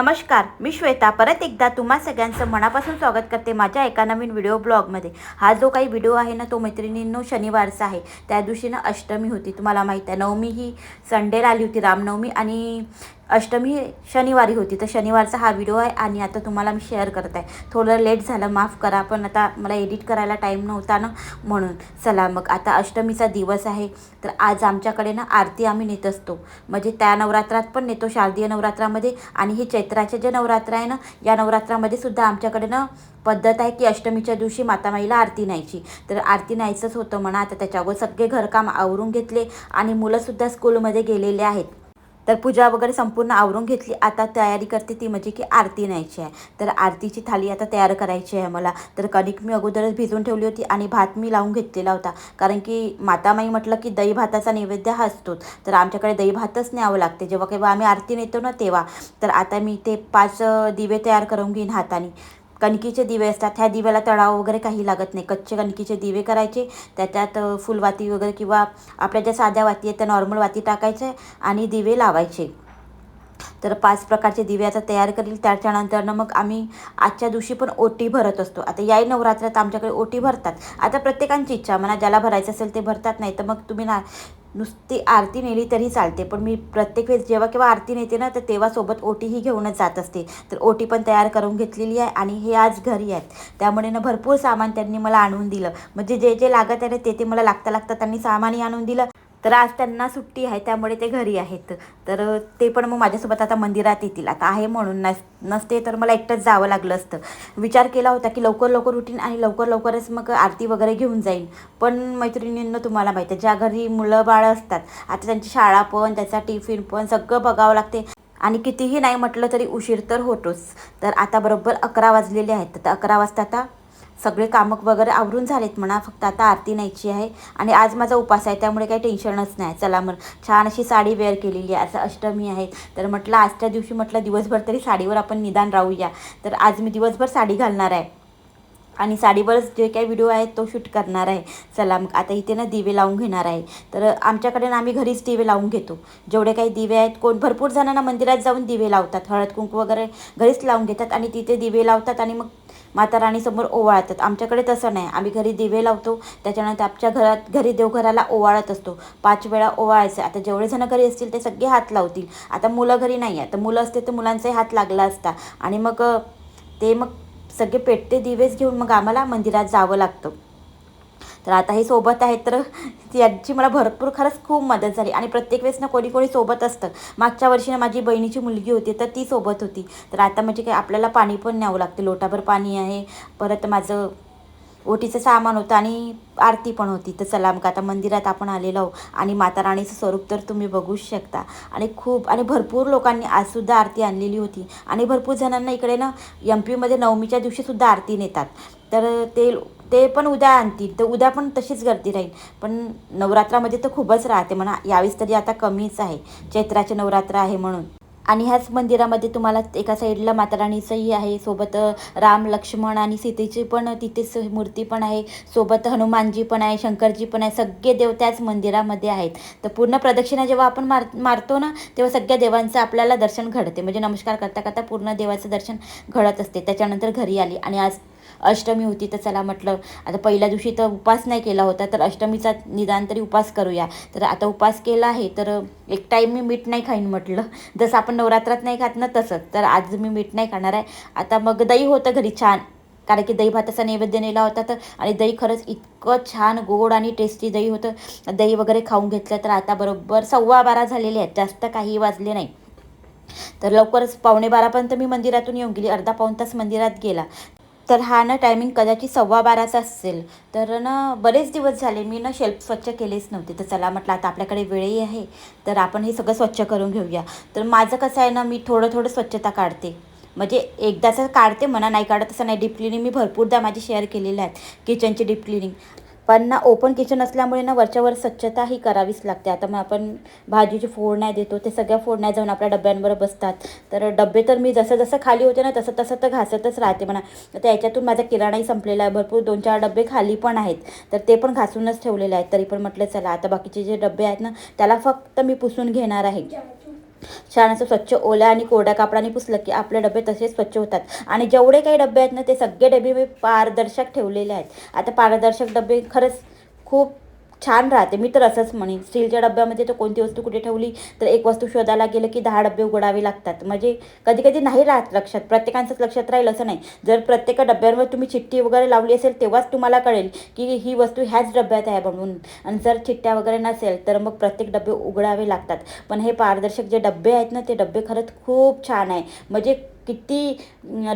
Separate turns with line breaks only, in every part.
नमस्कार, मी श्वेता परत एकदा तुम्हा सगळ्यांचं मनापासून स्वागत करते माझ्या एका नवीन व्हिडिओ ब्लॉगमध्ये। हा जो काही व्हिडिओ आहे ना तो मैत्रिणींनो शनिवारचा आहे। त्या दिवशी ना अष्टमी होती, तुम्हाला माहिती आहे। नवमी ही संडेला आली होती, रामनवमी, आणि अष्टमी शनिवारी होती। तर शनिवारचा हा व्हिडिओ आहे आणि आता तुम्हाला मी शेअर करत आहे। थोडं लेट झालं, माफ करा, पण आता मला एडिट करायला टाईम नव्हता ना, म्हणून। चला मग आता अष्टमीचा दिवस आहे, तर आज आमच्याकडे ना आरती आम्ही नेत असतो। म्हणजे त्या नवरात्रात पण नेतो, शारदीय नवरात्रामध्ये, आणि हे चैत्राचे जे नवरात्र आहे ना, या नवरात्रामध्ये सुद्धा आमच्याकडे ना पद्धत आहे की अष्टमीच्या दिवशी मातामाईला आरती न्यायची। तर आरती न्यायचंच होतं म्हणा। आता त्याच्यावर सगळे घरकाम आवरून घेतले आणि मुलंसुद्धा स्कूलमध्ये गेलेले आहेत। तर पूजा वगैरे संपूर्ण आवरून घेतली। आता तयारी करते ती म्हणजे की आरती न्यायची आहे। तर आरतीची थाली आता तयार करायची आहे मला। तर कणिक मी अगोदरच भिजवून ठेवली होती आणि भात मी लावून घेतलेला होता, कारण की मातामाई म्हटलं की दही भाताचा नैवेद्य हा असतोच। तर आमच्याकडे दही भातच न्यावं लागते जेव्हा केव्हा आम्ही आरती नेतो ना तेव्हा। तर आता मी ते 5 दिवे तयार करून घेईन हाताने। कणकीचे दिवे असतात, ह्या दिव्याला तळाव वगैरे काही लागत नाही। कच्चे कणकीचे दिवे करायचे, त्याच्यात फुलवाती वगैरे किंवा आपल्या ज्या साध्या वाती आहेत त्या नॉर्मल वाती टाकायचे आणि दिवे लावायचे। तर 5 प्रकारचे दिवे आता तयार करील। त्याच्यानंतर मग आम्ही आजच्या दिवशी पण ओटी भरत असतो। आता याही नवरात्रात आमच्याकडे ओटी भरतात। आता प्रत्येकांची इच्छा म्हणा, ज्याला भरायचं असेल ते भरतात, नाही तर मग तुम्ही ना नुसती आरती नेली तरी चालते। पण मी प्रत्येक वेळेस जेव्हा केव्हा आरती नेते ना तर तेव्हा सोबत ओटीही घेऊनच जात असते। तर ओटी पण तयार करून घेतलेली आहे आणि हे आज घरी आहेत, त्यामुळे ना भरपूर सामान त्यांनी मला आणून दिलं। म्हणजे जे जे लागत आहे ते मला लागता त्यांनी सामानही आणून दिलं। तर आज त्यांना सुट्टी आहे त्यामुळे ते घरी आहेत। तर ते पण मग माझ्यासोबत आता मंदिरात येतील। आता आहे म्हणून नसते तर मला एकटंच जावं लागलं असतं। विचार केला होता की लवकर लवकर उठीन आणि लवकरच मग आरती वगैरे घेऊन जाईन। पण मैत्रिणींना तुम्हाला माहिती आहे, ज्या घरी मुलं बाळं असतात, आता त्यांची शाळा पण, त्याचा टिफिन पण सगळं बघावं लागते, आणि कितीही नाही म्हटलं तरी उशीर तर होतोच। तर आता बरोबर 11 वाजलेले आहेत। तर 11 वाजता आता सगळे कामं वगैरे आवरून झालेत म्हणा, फक्त आता आरती न्यायची आहे। आणि आज माझा उपास आहे त्यामुळे काही टेन्शनच नाही। चला मग छान अशी साडी वेअर केलेली आहे, असं अष्टमी आहे तर म्हटलं आजच्या दिवशी म्हटलं दिवसभर तरी साडीवर आपण निदान राहूया। तर आज मी दिवसभर साडी घालणार आहे आणि साडीवरच जे काही व्हिडिओ आहे तो शूट करणार आहे। चला मग आता इथे ना दिवे लावून घेणार आहे। तर आमच्याकडे ना आम्ही घरीच दिवे लावून घेतो, जेवढे काही दिवे आहेत। भरपूर जणांना मंदिरात जाऊन दिवे लावतात, हळद कुंकू वगैरे घरीच लावून घेतात आणि तिथे दिवे लावतात आणि मग माता राणीसमोर ओवाळतात। आमच्याकडे तसं नाही, आम्ही घरी दिवे लावतो, त्याच्यानंतर आमच्या घरी देवघराला ओवाळत असतो। 5 वेळा ओवाळायचं। आता जेवढे जण घरी असतील ते सगळे हात लावतील। आता मुलं घरी नाही आहे, तर मुलं असते तर मुलांचाही हात लागला असता, आणि मग सगळे पेटते दिवेच घेऊन मग आम्हाला मंदिरात जावं लागतं। तर आता हे सोबत आहेत, तर याची मला भरपूर खरंच खूप मदत झाली। आणि प्रत्येक वेळेस ना कोणी कोणी सोबत असतं। मागच्या वर्षी ना माझी बहिणीची मुलगी होती तर ती सोबत होती। तर आता म्हणजे काय आपल्याला पाणी पण न्यावं लागतं, लोटाभर पाणी आहे, परत माझं ओटीचं सामान होतं आणि आरती पण होती। तर चला मग आता मंदिरात आपण आलेलो आहोत आणि माता राणीचं स्वरूप तर तुम्ही बघूच शकता। आणि भरपूर लोकांनी आजसुद्धा आरती आणलेली होती, आणि भरपूर जणांना इकडे ना MP मध्ये नवमीच्या दिवशीसुद्धा आरती नेतात। तर ते पण उद्या आणतील, तर उद्या पण तशीच गर्दी राहील। पण नवरात्रामध्ये तर खूपच राहते म्हणा, यावेळेस तरी आता कमीच आहे, चैत्राचे नवरात्र आहे म्हणून। आणि ह्याच मंदिरामध्ये तुम्हाला एका साईडला माता राणीचंही आहे, सोबत राम लक्ष्मण आणि सीतेची पण तिथेच मूर्ती पण आहे, सोबत हनुमानजी पण आहे, शंकरजी पण आहे, सगळे देव त्याच मंदिरामध्ये आहेत। तर पूर्ण प्रदक्षिणा जेव्हा आपण मारतो ना तेव्हा सगळ्या देवांचं आपल्याला दर्शन घडते, म्हणजे नमस्कार करता करता पूर्ण देवाचं दर्शन घडत असते। त्याच्यानंतर घरी आली आणि आज अष्टमी होती, तर चला म्हटलं आता पहिल्या दिवशी तर उपास नाही केला होता, तर अष्टमीचा निदान तरी उपास करूया। तर आता उपास केला आहे, तर एक टाईम मी मीठ नाही खाईन म्हटलं, जसं आपण नवरात्रात नाही खात ना तसंच। तर आज मी मीठ नाही खाणार आहे। आता मग दही होतं घरी छान, कारण की दही भाताचा नैवेद्य नेला होता, तर आणि दही खरंच इतकं छान गोड आणि टेस्टी दही होतं। दही वगैरे खाऊन घेतलं। तर आता बरोबर 12:15 झालेले आहेत, जास्त काही वाजले नाही। तर लवकरच 11:45 मी मंदिरातून येऊन गेली, अर्धा पाऊण तास मंदिरात गेला। तर हा ना टायमिंग कदाचित 12:15चा असेल। तर ना बरेच दिवस झाले मी ना शेल्फ स्वच्छ केलेच नव्हते। तर चला म्हटलं आता आपल्याकडे वेळही आहे, तर आपण हे सगळं स्वच्छ करून घेऊया। तर माझं कसं आहे ना, मी थोडं स्वच्छता काढते, म्हणजे एकदाचं काढते म्हणा, नाही काढत असं नाही। डीप क्लिनिंग मी भरपूरदा माझी शेअर केलेल्या आहेत, किचनची डीप क्लिनिंग। पण ना ओपन किचन असल्यामुळे ना वरच्यावर स्वच्छता ही करावीच लागते। आता मग आपण भाजीची फोडण्या देतो, ते सगळ्या फोडण्या जाऊन आपल्या डब्यांवर बसतात। तर डबे तर मी जसं खाली होते ना तसं तर घासतच राहते म्हणा। तर याच्यातून माझा किराणाही संपलेला आहे, भरपूर 2-4 डबे खाली पण आहेत, तर ते पण घासूनच ठेवलेले आहेत। तरी पण म्हटलं चला आता बाकीचे जे डबे आहेत ना त्याला फक्त मी पुसून घेणार आहे। छान असं स्वच्छ ओल्या आणि कोरड्या कापडाने पुसलं की आपले डबे तसेच स्वच्छ होतात. आणि जेवढे काही डबे आहेत ना ते सगळे डबे मी पारदर्शक ठेवलेले आहेत. आता पारदर्शक डबे खरंच खूप छान राहते. मी तर असंच म्हणेन, स्टीलच्या डब्यामध्ये तर कोणती वस्तू कुठे ठेवली तर एक वस्तू शोधायला गेलं की 10 डबे उघडावे लागतात. म्हणजे कधी कधी नाही राहत लक्षात, प्रत्येकांचंच लक्षात राहील असं नाही. जर प्रत्येक डब्यांवर तुम्ही चिठ्ठी वगैरे लावली असेल तेव्हाच तुम्हाला कळेल की ही वस्तू ह्याच डब्यात आहे म्हणून. आणि जर चिठ्ठ्या वगैरे नसेल तर मग प्रत्येक डबे उघडावे लागतात. पण हे पारदर्शक जे डबे आहेत ना ते डबे खरंच खूप छान आहे. म्हणजे किती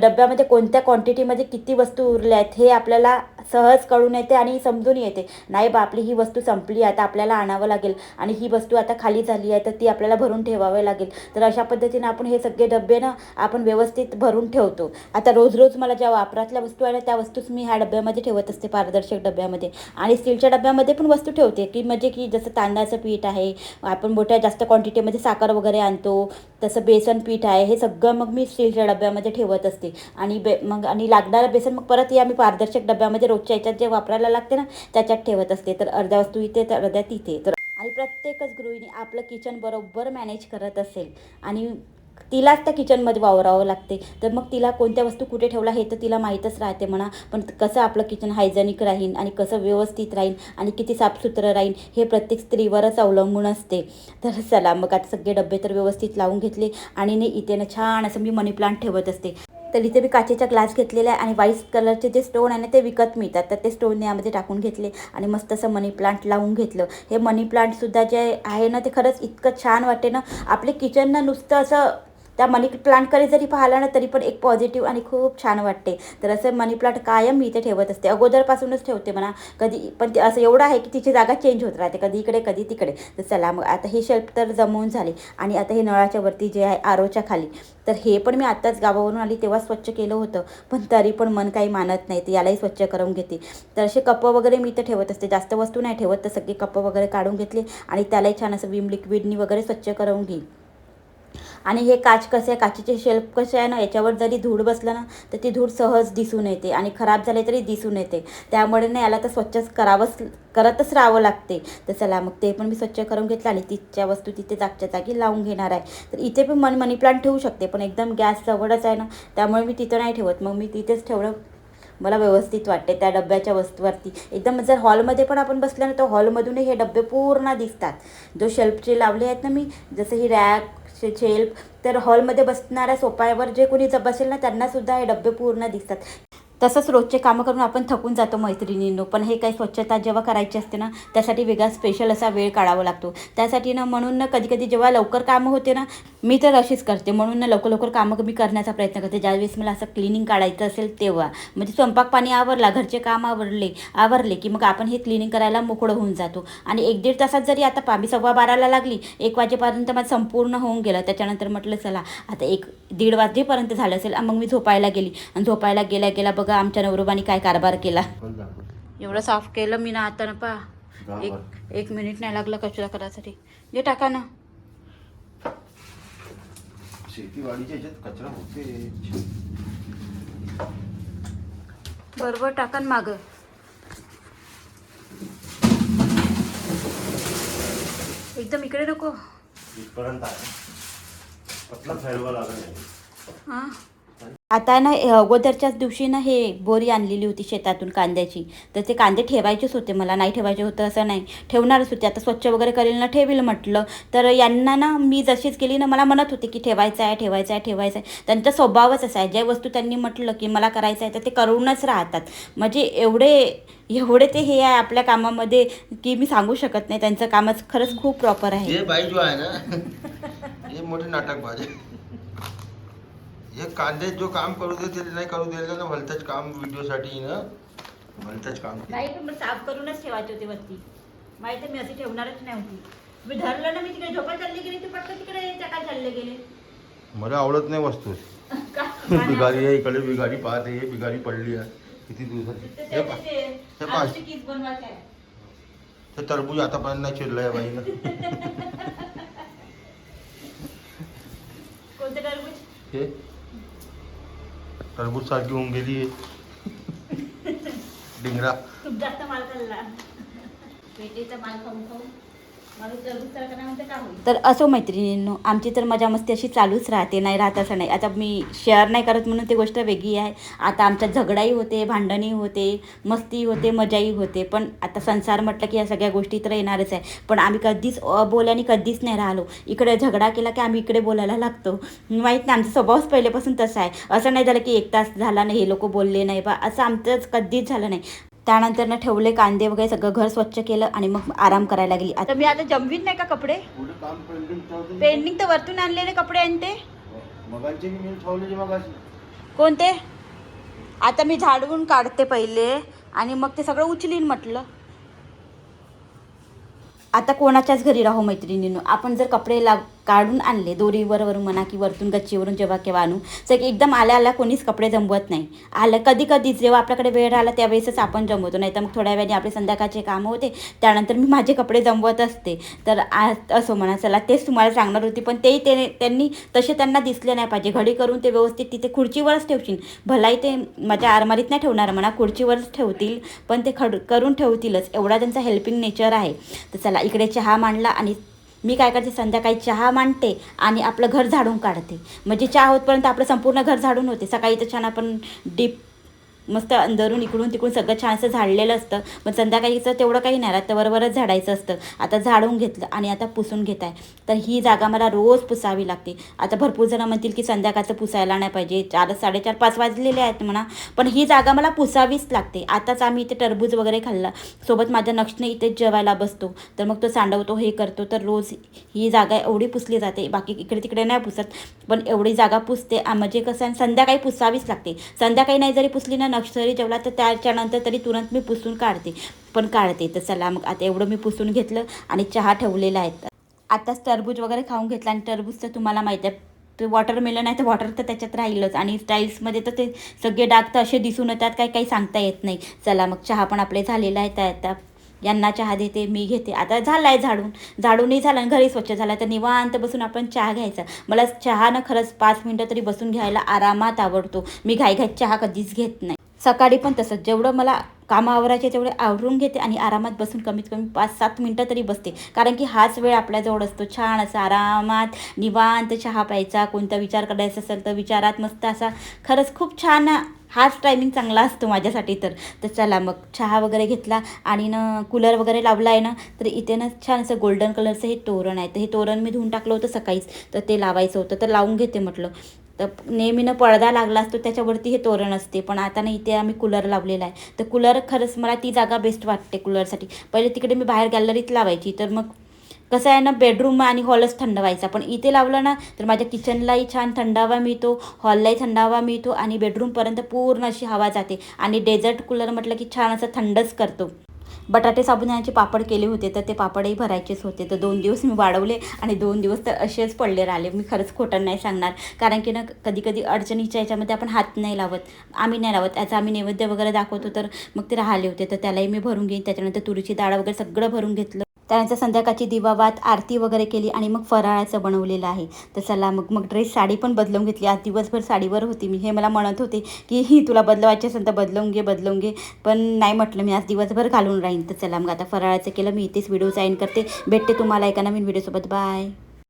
डब्यामध्ये कोणत्या क्वांटिटीमध्ये किती वस्तू उरल्या आहेत हे आपल्याला सहज कळून येते आणि समजून येते. नाही बा आपली ही वस्तू संपली, आता आपल्याला आणावं लागेल आणि ही वस्तू आता खाली झाली आहे तर ती आपल्याला भरून ठेवावी लागेल. तर अशा पद्धतीने आपण हे सगळे डबे ना आपण व्यवस्थित भरून ठेवतो. आता रोज रोज मला ज्या वापरातल्या वस्तू आहे त्या वस्तूच मी ह्या डब्यामध्ये ठेवत असते, पारदर्शक डब्यामध्ये. आणि स्टीलच्या डब्यामध्ये पण वस्तू ठेवते की म्हणजे की जसं तांदळाचं पीठ आहे, आपण मोठ्या जास्त क्वांटिटीमध्ये साखर वगैरे आणतो, तसं बेसन पीठ आहे, हे सगळं मग मी स्टीलच्या डब्यामध्ये ठेवत असते. आणि मग आणि लागणारं बेसन मग परत या मी पारदर्शक डब्यामध्ये रोजच्या याच्यात जे वापरायला लागते ना त्याच्यात ठेवत असते. तर अर्ध्या वस्तू इथे तर अर्ध्या तिथे. तर आणि प्रत्येकच गृहिणी आपलं किचन बरोबर मॅनेज करत असेल आणि तिलाच त्या किचनमध्ये वावरावं लागते. तर मग तिला कोणत्या वस्तू कुठे ठेवला हे तर तिला माहीतच राहते म्हणा. पण कसं आपलं किचन हायजेनिक राहील आणि कसं व्यवस्थित राहील आणि किती साफसुथरं राहील हे प्रत्येक स्त्रीवरच अवलंबून असते. तर चला मग आता सगळे डबे तर व्यवस्थित लावून घेतले आणि इथे ना छान असं मी मनी प्लांट ठेवत असते. तर इथे मी काचेचा ग्लास घेतलेला आहे आणि व्हाईट कलरचे जे स्टोन आहे ना ते विकत मिळतात. तर ते स्टोन यामध्ये टाकून घेतले आणि मस्त असं मनी प्लांट लावून घेतलं. हे मनी प्लांटसुद्धा जे आहे ना ते खरंच इतकं छान वाटते ना. आपले किचन ना नुसतं असं त्या मनी प्लांटकडे जरी पाहिला ना तरी पण एक पॉझिटिव्ह आणि खूप छान वाटते. तर असं मनी प्लांट कायम मी इथे ठेवत असते, अगोदरपासूनच ठेवते म्हणा. कधी पण ते असं एवढं आहे की तिची जागा चेंज होत राहते, कधी इकडे कधी तिकडे. तर चला मग आता हे शेल्फ तर जमवून झाले. आणि आता हे नळाच्या वरती जे आहे आरोच्या खाली, तर हे पण मी आत्ताच गावावरून आली तेव्हा स्वच्छ केलं होतं. पण तरी पण मन काही मानत नाही, तर यालाही स्वच्छ करून घेते. तर असे कप वगैरे मी इथं ठेवत असते, जास्त वस्तू नाही ठेवत. तर सगळे कप वगैरे काढून घेतले आणि त्यालाही छान असं विम लिक्विडनी वगैरे स्वच्छ करून घेईन. आणि हे काच कसे आहे, काचेचे शेल्फ कसे आहे ना याच्यावर जरी धूळ बसलं ना तर ती धूळ सहज दिसून येते आणि खराब झाले तरी दिसून येते. त्यामुळे ना याला तर स्वच्छच करतच राहावं लागते. तर चला मग ते पण मी स्वच्छ करून घेतलं आणि तिच्या वस्तू तिथे जागच्या जागी लावून घेणार आहे. तर इथे पण मनी प्लांट ठेवू शकते पण एकदम गॅस जवळच आहे ना त्यामुळे मी तिथं नाही ठेवत. मग मी तिथेच ठेवलं, मला व्यवस्थित वाटते त्या डब्याच्या वस्तूवरती. एकदम जर हॉलमध्ये पण आपण बसलं ना तर हॉलमधूनही हे डबे पूर्ण दिसतात. जो शेल्फचे लावले आहेत ना मी, जसं ही रॅक शेल्फ, तर हॉलमध्ये बसणाऱ्या सोफावर जे कोणी बसेल ना त्यांनासुद्धा हे डबे पूर्ण दिसतात. तसंच रोजचे कामं करून आपण थकून जातो मैत्रिणींनो, पण हे काही स्वच्छता जेव्हा करायची असते ना त्यासाठी वेगळा स्पेशल असा वेळ काढावा लागतो. त्यासाठी ना म्हणून ना कधी कधी जेव्हा लवकर कामं होते ना मी तर अशीच करते. म्हणून ना लवकर लवकर कामं मी करण्याचा प्रयत्न करते. ज्यावेळेस मला असं क्लिनिंग काढायचं असेल तेव्हा, म्हणजे स्वयंपाक पाणी आवरला, घरचे काम आवरले की मग आपण हे क्लिनिंग करायला मोकळं होऊन जातो. आणि 1-1.5 तासात जरी आता मी 11:15ला लागली, 1 वाजेपर्यंत माझं संपूर्ण होऊन गेलं. त्याच्यानंतर म्हटलं चला आता 1-1:30 वाजेपर्यंत झालं असेल, मग मी झोपायला गेली. आणि झोपायला गेल्या गेल्या बघा आमच्या नवरोबानी काय कारभार केला. एवढं साफ केलं मी ना आता ना पा एक मिनिट नाही लागलं कचरा करायसाठी. जे टाका ना
शेतीवाडीच्या ह्याच्यात कचरा होते
बरोबर टाका ना मागं. एकदम इकडे नको,
इथपर्यंत आहे पतला फैलवा लागेल.
हां आता ना अगोदरच्याच दिवशी ना हे बोरी आणलेली होती शेतातून कांद्याची. तर ते कांदे ठेवायचेच होते, मला नाही ठेवायचे होतं असं नाही, ठेवणारच होते. आता स्वच्छ वगैरे करेल ना ठेवील म्हटलं. तर यांना ना मी जशीच गेली ना मला म्हणत होते की ठेवायचं आहे ठेवायचं आहे ठेवायचं आहे. त्यांचा स्वभावच असा आहे, ज्या वस्तू त्यांनी म्हटलं की मला करायचं आहे तर ते करूनच राहतात. म्हणजे एवढे ते हे आहे आपल्या कामामध्ये की मी सांगू शकत नाही. त्यांचं कामच खरंच खूप प्रॉपर आहे.
ये बाई जो आहे ना ये मोठे नाटकबाज आहे. हे कांदे जो काम करू दे ते नाही करू दिलं ना भलतंच काम व्हिडिओसाठी ना भलतंच काम केलं.
नाही पण साफ करूनच ठेवायची होती वरती, माहिती मी अशी ठेवणारच नाही होती. मी धरलं ना मी तिकडे झोपा चालले गेले, ते पटकन तिकडे काय चालले गेले.
मला आवडत नाही वस्तू. बिगारी आहे इकडे, बिगारी पाहते, हे बिगारी पडली आहे किती दिवसाची. हे टरबूज आतापर्यंत नाही चिरलंय बाईनं.
कोणतं टरबूज?
हे टरबूज सारखी होऊन गेली आहे डिंगरा.
खूप जास्त माल खाल्ला, पेटेचा माल खाऊन खाऊन. तर असो मैत्रिणींनो, आमची तर मजा मस्ती अशी चालूच राहते, नाही राहत असं नाही. आता मी शेअर नाही करत म्हणून ती गोष्ट वेगळी आहे. आता आमच्यात झगडाही होते, भांडणही होते, मस्ती होते, मजाही होते. पण आता संसार म्हटलं की या सगळ्या गोष्टी तर येणारच आहे. पण आम्ही कधीच बोल्याने कधीच नाही राहिलो. इकडे झगडा केला की आम्ही इकडे बोलायला लागतो. माहीत नाही, आमचा स्वभावच पहिल्यापासून तसा आहे. असं नाही झालं की 1 तास झाला नाही, हे लोक बोलले नाही बा, असं आमचंच कधीच झालं नाही. त्यानंतर ना ठेवले कांदे वगैरे, सगळं घर स्वच्छ केलं आणि मग आराम करायला गेली. आता मी आता जमवीन नाही का कपडे, पेंडिंग तर वरतून आणलेले कपडे आणि ते कोणते, आता मी झाडून काढते पहिले आणि मग ते सगळं उचलीन म्हटलं. आता कोणाच्याच घरी राहू मैत्रिणींनो, आपण जर कपडे काढून आणले दोरीवरून म्हणा की वरतून गच्चीवरून जेव्हा केव्हा आणू, तर एकदम आल्या कोणीच कपडे जमवत नाही. कधी कधीच जेव्हा आपल्याकडे वेळ राहिला त्यावेळेसच आपण जमवतो, नाही तर मग थोड्या वेळाने आपले संध्याकाळचे कामं होते, त्यानंतर मी माझे कपडे जमवत असते. तर असं म्हणा, चला तेच तुम्हाला सांगणार होती. पण त्यांनी तसे त्यांना दिसले नाही पाहिजे. घडी करून ते व्यवस्थित तिथे खुर्चीवरच ठेवशील, भलाई ते माझ्या आरमारीत नाही ठेवणार म्हणा, खुर्चीवरच ठेवतील, पण ते करून ठेवतीलच, एवढा त्यांचा हेल्पिंग नेचर आहे. तर चला इकडे चहा मांडला आणि मी काय करते, संध्याकाळी चहा मांडते आणि आपलं घर झाडून काढते. म्हणजे चहा होतपर्यंत आपलं संपूर्ण घर झाडून होते. सकाळी तर छान आपण डीप मस्त अंदरून इकडून तिकडून सगळं छान असं झाडलेलं असतं. पण संध्याकाळीचं तेवढं काही नाही राहत, वरवरच झाडायचं असतं. आता झाडून घेतलं आणि आता पुसून घेत आहे. तर ही जागा मला रोज पुसावी लागते. आता भरपूर जण म्हणतील की संध्याकाळचं पुसायला नाही पाहिजे, 4, 4:30, 5 वाजलेले आहेत म्हणा, पण ही जागा मला पुसावीच लागते. आताच आम्ही इथे टरबूज वगैरे खाल्ला, सोबत माझ्या नक्षने इथेच जेवायला बसतो, तर मग तो सांडवतो, हे करतो. तर रोज ही जागा एवढी पुसली जाते, बाकी इकडे तिकडे नाही पुसत, पण एवढी जागा पुसते. म्हणजे कसं संध्याकाळी पुसावीच लागते. संध्याकाळी नाही जरी पुसली ना, नक्षरी जेवला तर त्याच्यानंतर तरी तुरंत मी पुसून काढते. तर चला मग आता एवढं मी पुसून घेतलं आणि चहा ठेवलेला आहे. आताच टरबूज वगैरे खाऊन घेतला आणि टरबूज तर तुम्हाला माहिती आहे, ते वॉटरमेलन आहे, तर वॉटर तर त्याच्यात राहीलच आणि स्टाईल्समध्ये तर ते सगळे डाग तर असे दिसून येतात, काही सांगता येत नाही. चला मग चहा पण आपले झालेला आहे. आता यांना चहा देते, मी घेते. आता झाला आहे झाडूनही झालं आणि घरी स्वच्छ झाला, तर निवांत बसून आपण चहा घ्यायचा. मला चहा ना खरंच 5 मिनटं तरी बसून घ्यायला आरामात आवडतो. मी घाईघाईत चहा कधीच घेत नाही. सकाळी पण तसंच, जेवढं मला कामं आवरायचे तेवढे आवरून घेते आणि आरामात बसून कमीत कमी 5-7 मिनटं तरी बसते. कारण की हाच वेळ आपल्याजवळ असतो, छान असा आरामात निवांत चहा प्यायचा. कोणता विचार करायचा असेल तर विचारात मस्त असा, खरंच खूप छान हाच टायमिंग चांगला असतो माझ्यासाठी. तर चला मग चहा वगैरे घेतला आणि कूलर वगैरे लावला आहे ना, तर इथे ना छान असं गोल्डन कलरचं हे तोरण आहे. तर हे तोरण मी धुवून टाकलं होतं सकाळीच, तर ते लावायचं होतं, तर लावून घेते म्हटलं. तर नेहमीनं पडदा लागला असतो त्याच्यावरती हे तोरण असते, पण आता ना इथे आम्ही कूलर लावलेला आहे. तर कूलर खरंच मला ती जागा बेस्ट वाटते कूलरसाठी. पहिले तिकडे मी बाहेर गॅलरीत लावायची, तर मग कसं आहे ना, बेडरूम आणि हॉलच थंड व्हायचा. पण इथे लावलं ना तर माझ्या किचनलाही छान थंडावा मिळतो, हॉललाही थंडावा मिळतो आणि बेडरूमपर्यंत पूर्ण अशी हवा जाते. आणि डेझर्ट कूलर म्हटलं की छान असं थंडच करतो. बटाटे साबुदाण्याचे पापड केले होते, तर ते पापडही भरायचेच होते. तर 2 दिवस मी वाढवले आणि 2 दिवस तर असेच पडले राहिले. मी खरंच खोटं नाही सांगणार, कारण की ना कधी कधी अडचणीच्या याच्यामध्ये आपण हात नाही लावत, आम्ही नाही लावत. याचा आम्ही नैवेद्य वगैरे दाखवतो, तर मग ते राहिले होते, तर त्यालाही मी भरून घेईन. त्याच्यानंतर तुरीची डाळ वगैरे सगळं भरून घेतलं. त्यानंतर संध्याकाळची दिवावात आरती वगैरे केली आणि मग फराळाचं बनवलेलं आहे. तर चला मग ड्रेस साडी पण बदलवून घेतली. आज दिवसभर साडीवर होती मी. हे मला म्हणत होते की ही तुला बदलवायची असेल तर बदलवून घे, पण नाही म्हटलं, मी आज दिवसभर घालून राहीन. तर चला मग आता फराळाचं केलं. मी इथेच व्हिडिओ साईन करते. भेटते तुम्हाला एका नवीन व्हिडिओसोबत. बाय.